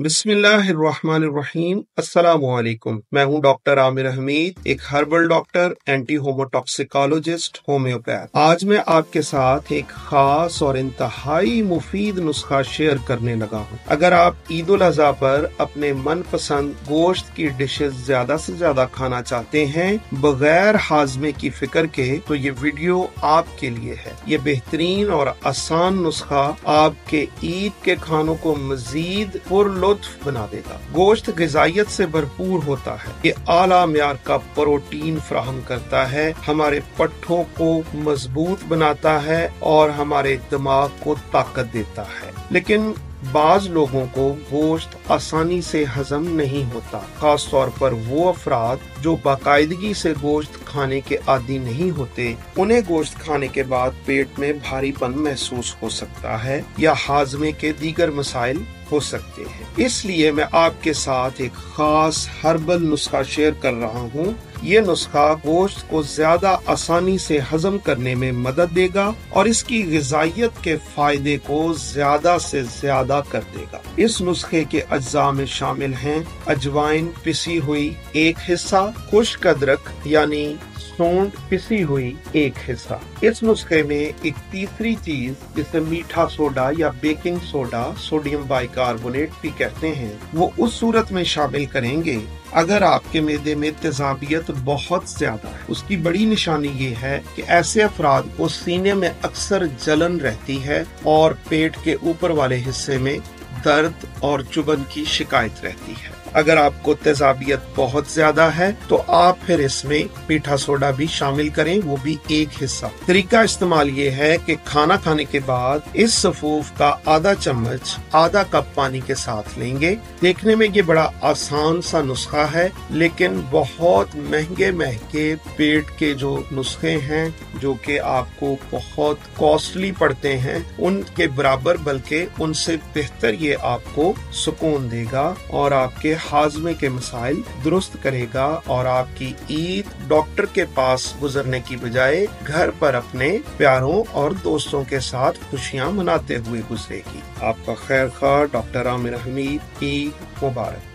बिस्मिल्लाहिर्रहमानिर्रहीम। अस्सलामुअलैकुम। मैं हूं डॉक्टर आमिर हमीद, एक हर्बल डॉक्टर, एंटी होमोटॉक्सिकोलॉजिस्ट, होम्योपैथ। आज मैं आपके साथ एक खास और इंतहाई मुफीद नुस्खा शेयर करने लगा हूं। अगर आप ईद उल अज़हा पर अपने मनपसंद गोश्त की डिशेस ज्यादा से ज्यादा खाना चाहते हैं बगैर हाजमे की फिक्र के, तो ये वीडियो आपके लिए है। ये बेहतरीन और आसान नुस्खा आपके ईद के खानों को मजीद पुरलुत्फ बना देगा। गोश्त ग़िज़ाइयत से भरपूर होता है। ये आला म्यार का प्रोटीन फराहम करता है, हमारे पट्ठों को मजबूत बनाता है और हमारे दिमाग को ताकत देता है। लेकिन बाज लोगों को गोश्त आसानी से हजम नहीं होता, खास तौर पर वो अफराद जो बाकायदगी से गोश्त खाने के आदी नहीं होते। उन्हें गोश्त खाने के बाद पेट में भारीपन महसूस हो सकता है या हाजमे के दीगर मसाइल हो सकते हैं। इसलिए मैं आपके साथ एक खास हर्बल नुस्खा शेयर कर रहा हूँ। ये नुस्खा गोश्त को ज्यादा आसानी से हजम करने में मदद देगा और इसकी ग़िज़ाइयत के फायदे को ज्यादा से ज्यादा कर देगा। इस नुस्खे के अज्जा में शामिल हैं अजवाइन पिसी हुई 1 हिस्सा, खुश्क अदरक यानी सौंठ पिसी हुई 1 हिस्सा। इस नुस्खे में एक तीसरी चीज जिसे मीठा सोडा या बेकिंग सोडा, सोडियम बाइकार्बोनेट भी कहते हैं, वो उस सूरत में शामिल करेंगे अगर आपके मैदे में तेजाबियत बहुत ज्यादा है। उसकी बड़ी निशानी ये है कि ऐसे अफराद को सीने में अक्सर जलन रहती है और पेट के ऊपर वाले हिस्से में दर्द और चुभन की शिकायत रहती है। अगर आपको तेजाबियत बहुत ज्यादा है तो आप फिर इसमें मीठा सोडा भी शामिल करें, वो भी 1 हिस्सा। तरीका इस्तेमाल ये है कि खाना खाने के बाद इस सफूफ का आधा चम्मच आधा कप पानी के साथ लेंगे। देखने में ये बड़ा आसान सा नुस्खा है, लेकिन बहुत महंगे पेट के जो नुस्खे हैं जो कि आपको बहुत कॉस्टली पड़ते हैं, उनके बराबर बल्कि उनसे बेहतर ये आपको सुकून देगा और आपके हाजमे के मसाइल दुरुस्त करेगा और आपकी ईद डॉक्टर के पास गुजरने की बजाय घर पर अपने प्यारों और दोस्तों के साथ खुशियां मनाते हुए गुजरेगी। आपका खैर खा, डॉक्टर आमिर हमीद। ईद मुबारक।